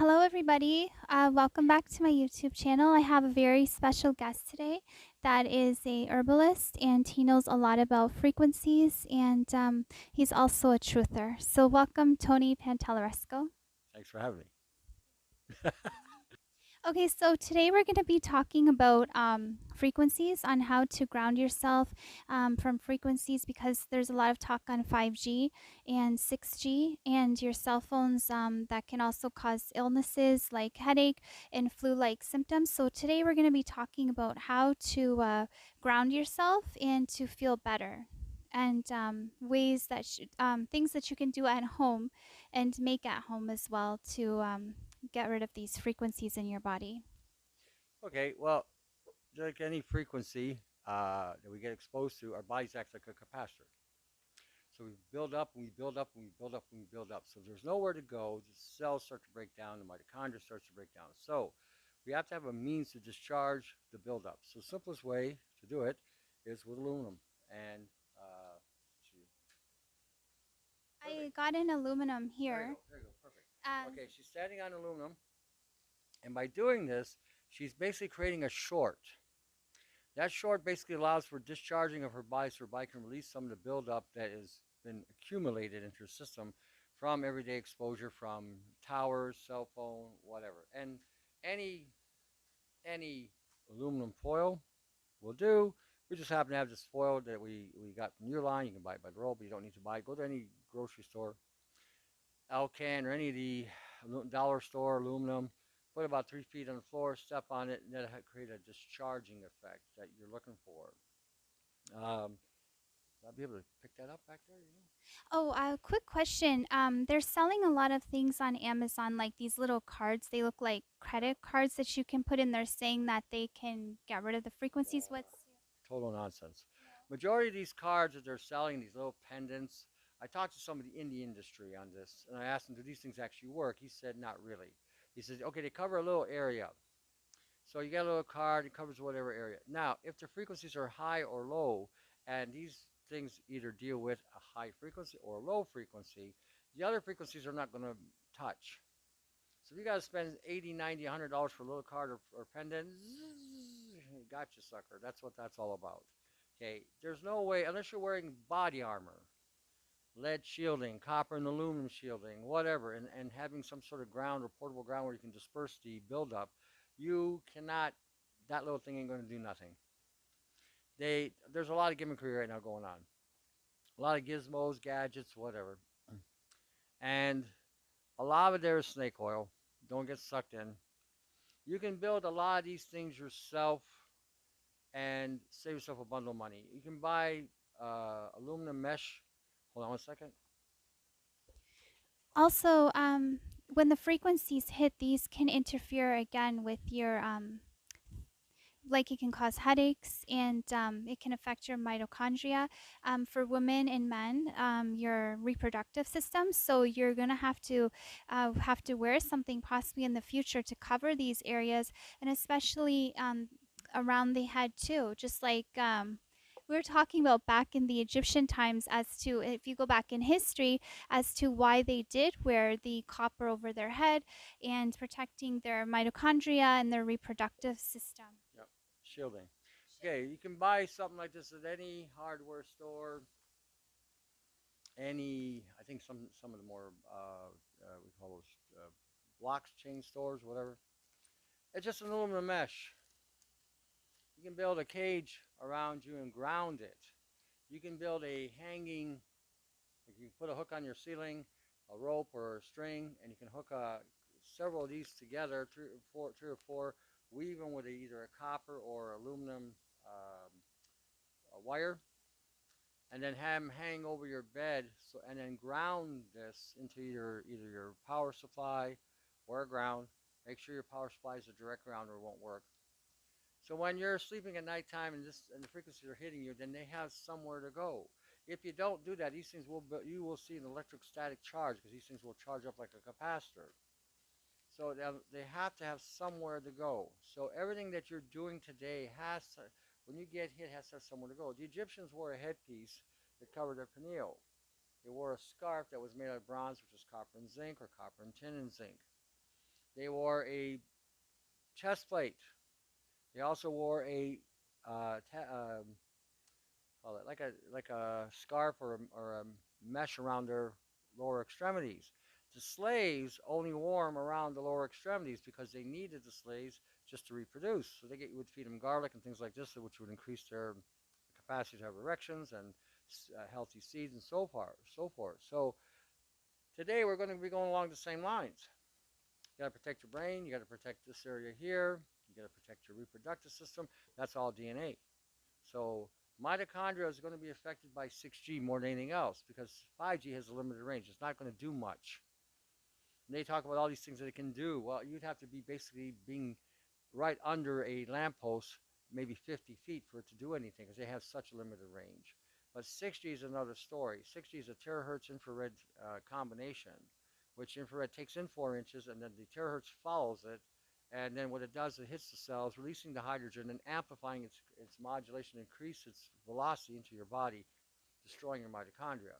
Hello, everybody. Welcome back to my YouTube channel. I have a very special guest today that is a herbalist, and he knows a lot about frequencies, and he's also a truther. So welcome, Tony Pantelaresco. Thanks for having me. Okay, so today we're going to be talking about frequencies, on how to ground yourself from frequencies, because there's a lot of talk on 5G and 6G and your cell phones that can also cause illnesses like headache and flu-like symptoms. So today we're going to be talking about how to ground yourself and to feel better, and ways that things that you can do at home and make at home as well to get rid of these frequencies in your body. Okay, well, like any frequency that we get exposed to, our bodies act like a capacitor. So we build up and we build up and we build up and we build up. So there's nowhere to go. The cells start to break down. The mitochondria starts to break down. So we have to have a means to discharge the buildup. So the simplest way to do it is with aluminum. And I perfect. got an aluminum There you here. go. There you go. Perfect. Um, Okay, she's standing on aluminum, and by doing this, she's basically creating a short. That short basically allows for discharging of her body so her body can release some of the buildup that has been accumulated into her system from everyday exposure from towers, cell phone, whatever. And any any aluminum foil will do. We just happen to have this foil that we got from your line. You can buy it by the roll, but you don't need to buy it. Go to any grocery store, Alcan, or any of the dollar store aluminum. Put about 3 feet on the floor, step on it, and that'll create a discharging effect that you're looking for. I'll be able to pick that up back there, you know? oh, a quick question. They're selling a lot of things on Amazon, like these little cards. They look like Yeah. credit cards that you can put in there, saying that they can get rid of the frequencies. No, What's total nonsense. Majority of these cards that they're selling, these little pendants, I talked to somebody in the industry on this, and I asked him, do these things actually work? He said, not really. He says, okay, they cover a little area. So you get a little card, it covers whatever area. Now, if the frequencies are high or low, and these things either deal with a high frequency or a low frequency, the other frequencies are not going to touch. So if you got to spend 80, 90, $100 for a little card or pendant, gotcha, sucker. That's what that's all about. Okay, there's no way, unless you're wearing body armor, lead shielding, copper and aluminum shielding, whatever, and having some sort of ground or portable ground where you can disperse the buildup, you cannot, that little thing ain't going to do nothing. There's a lot of gimmickry right now going on. A lot of gizmos, gadgets, whatever. And a lot of it there is snake oil. Don't get sucked in. You can build a lot of these things yourself and save yourself a bundle of money. You can buy aluminum mesh. Hold on one second. also when the frequencies hit, these can interfere again with your like it can cause headaches, and it can affect your mitochondria, for women and men, your reproductive system. So you're gonna have to wear something possibly in the future to cover these areas, and especially around the head too. Just like we were talking about back in the Egyptian times, as to, if you go back in history, as to why they did wear the copper over their head and protecting their mitochondria and their reproductive system. Yep, shielding. Okay, you can buy something like this at any hardware store. Any, I think some of the more we call those blocks, chain stores, whatever. It's just an aluminum mesh. You can build a cage around you and ground it. You can build a hanging. You can put a hook on your ceiling, a rope or a string, and you can hook several of these together, three or four, weave them with either a copper or aluminum a wire, and then have them hang over your bed. So, and then ground this into either your power supply or a ground. Make sure your power supply is a direct ground or it won't work. So when you're sleeping at nighttime and the frequencies are hitting you, then they have somewhere to go. If you don't do that, these things you will see an electric static charge because these things will charge up like a capacitor. So they have to have somewhere to go. So everything that you're doing today has to, when you get hit, has to have somewhere to go. The Egyptians wore a headpiece that covered their pineal. They wore a scarf that was made out of bronze, which is copper and zinc, or copper and tin and zinc. They wore a chest plate. They also wore a call it like a scarf or a mesh around their lower extremities. The slaves only wore them around the lower extremities because they needed the slaves just to reproduce. So would feed them garlic and things like this, which would increase their capacity to have erections and healthy seeds and so far, so forth. So today we're going to be going along the same lines. You got to protect your brain. You got to protect this area here. You got to protect your reproductive system. That's all DNA. So mitochondria is going to be affected by 6G more than anything else because 5G has a limited range. It's not going to do much. And they talk about all these things that it can do. Well, you'd have to be basically being right under a lamppost, maybe 50 feet for it to do anything because they have such a limited range. But 6G is another story. 6G is a terahertz infrared combination, which infrared takes in 4 inches and then the terahertz follows it. And then what it does, it hits the cells, releasing the hydrogen and amplifying its modulation, increase its velocity into your body, destroying your mitochondria.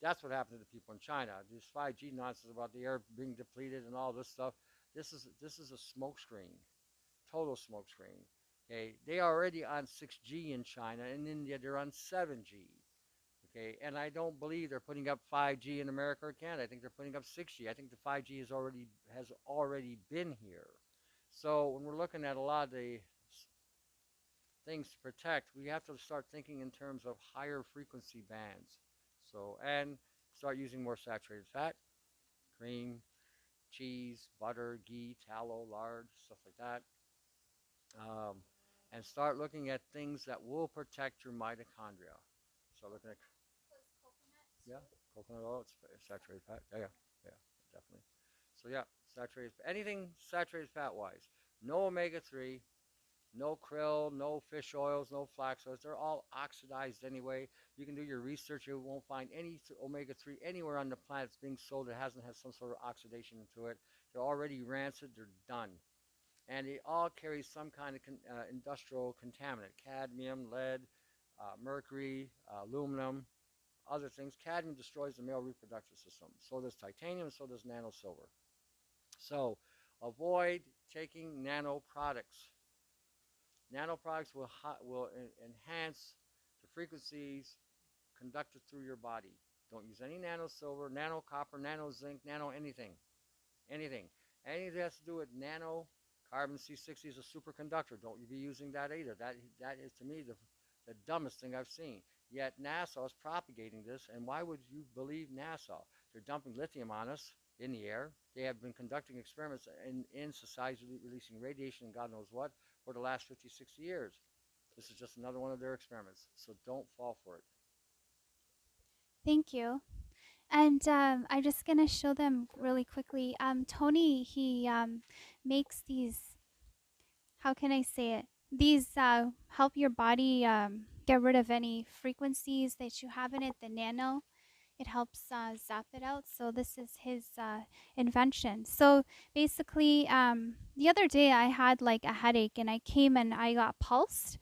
That's what happened to the people in China. This 5G nonsense about the air being depleted and all this stuff. This is a smoke screen, total smoke screen. Okay, they are already on 6G in China. In India, they're on 7G. Okay, and I don't believe they're putting up 5G in America or Canada. I think they're putting up 6G. I think the 5G has already been here. So when we're looking at a lot of the things to protect, we have to start thinking in terms of higher frequency bands. So and start using more saturated fat, cream, cheese, butter, ghee, tallow, lard, stuff like that. Um, and start looking at things that will protect your mitochondria. So looking at yeah, coconut oil, it's saturated fat. Yeah, yeah, yeah, definitely. So yeah, saturated anything saturated fat wise. No omega 3, no krill, no fish oils, no flax oils. They're all oxidized anyway. You can do your research. You won't find any omega 3 anywhere on the planet that's being sold that hasn't had some sort of oxidation into it. They're already rancid. They're done. And they all carry some kind of industrial contaminant: cadmium, lead, mercury, aluminum, other things. Cadmium destroys the male reproductive system. So does titanium, so does nano silver. So avoid taking nano products. Nano products will enhance the frequencies conducted through your body. Don't use any nano silver, nano copper, nano zinc, nano anything. Anything. Anything that has to do with nano carbon C60 is a superconductor. Don't you be using that either. That is to me the dumbest thing I've seen. Yet NASA is propagating this, and why would you believe NASA? They're dumping lithium on us in the air. They have been conducting experiments in society, releasing radiation and God knows what for the last 50, 60 years. This is just another one of their experiments, so don't fall for it. Thank you. And I'm just gonna show them really quickly. Tony, he makes these. How can I say it? These help your body get rid of any frequencies that you have in it. The nano, it helps zap it out. So this is his invention. So basically, the other day I had like a headache, and I came and I got pulsed.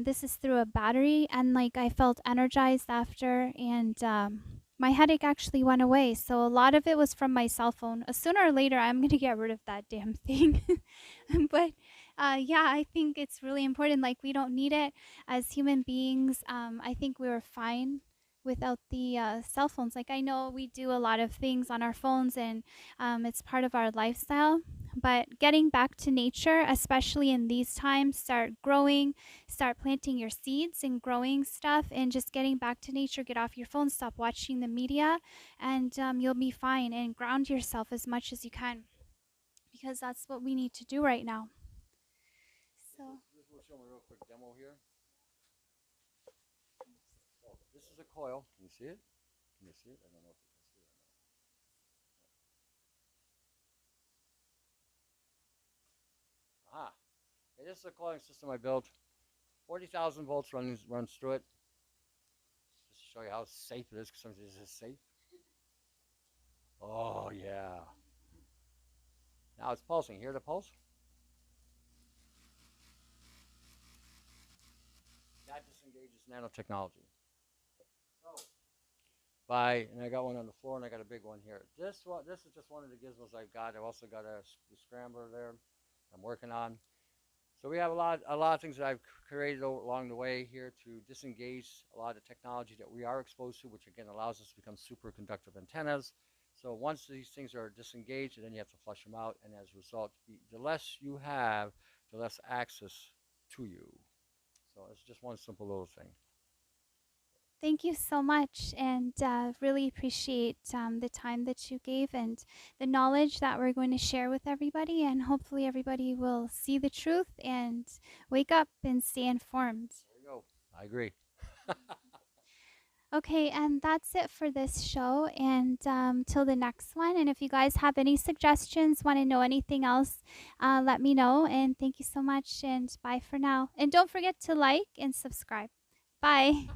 This is through a battery, and like I felt energized after, and my headache actually went away. So a lot of it was from my cell phone. Sooner or later, I'm gonna get rid of that damn thing. But yeah, I think it's really important. Like we don't need it as human beings. I think we were fine without the cell phones. Like I know we do a lot of things on our phones, and it's part of our lifestyle. But getting back to nature, especially in these times, start growing, start planting your seeds and growing stuff, and just getting back to nature. Get off your phone, stop watching the media, and you'll be fine. And ground yourself as much as you can, because that's what we need to do right now. So. This will show me a real quick demo here. So this is a coil. Can you see it? Can you see it? I don't know if you can see it or not. Aha. Okay, this is a coiling system I built. 40,000 volts runs through it. Just to show you how safe it is, because sometimes this is safe. Oh, yeah. Now it's pulsing. Hear the pulse? That disengages nanotechnology. So, by, and I got one on the floor, and I got a big one here. This is just one of the gizmos I've got. I've also got a scrambler there I'm working on. So we have a lot of things that I've created along the way here to disengage a lot of technology that we are exposed to, which again allows us to become superconductive antennas. So once these things are disengaged, then you have to flush them out, and as a result, the less you have, the less access to you. So it's just one simple little thing. Thank you so much, and really appreciate the time that you gave and the knowledge that we're going to share with everybody. And hopefully, everybody will see the truth and wake up and stay informed. There you go. I agree. Okay, and that's it for this show. And till the next one. And if you guys have any suggestions, want to know anything else, let me know. And thank you so much. And bye for now. And don't forget to like and subscribe. Bye.